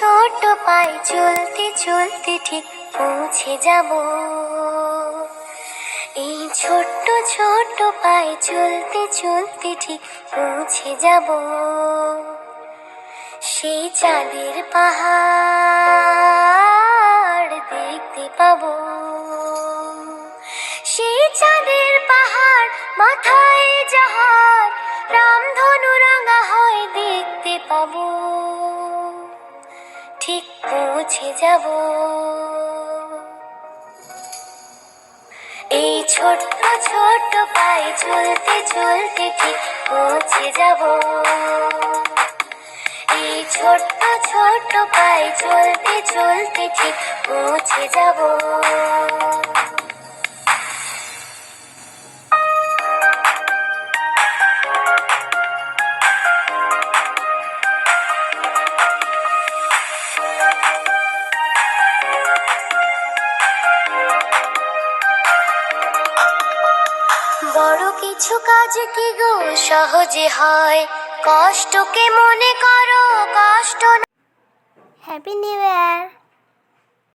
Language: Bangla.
ছোট পায়ে চলতে চলতে ঠিক পৌঁছে যাব। এই ছোট্ট ছোট্ট পায়ে চলতে চলতে ঠিক পৌঁছে যাব সেই চাঁদের পাহাড় দেখতে পাবো। সেই চাঁদের পাহাড় মাথায় যাহার রামধনু রাঙা হয় দেখতে পাবো। ঠিক পৌঁছে যাব এই ছোট্ট ছোট্ট পায়ে চলতে চলতে ঠিক পৌঁছে যাব। এই ছোট্ট ছোট্ট পায়ে চলতে চলতে ঠিক পৌঁছে যাব। বড় কিছু কাজ কি গো সহজে হয়, কষ্টকে মনে করো কষ্ট। Happy new year.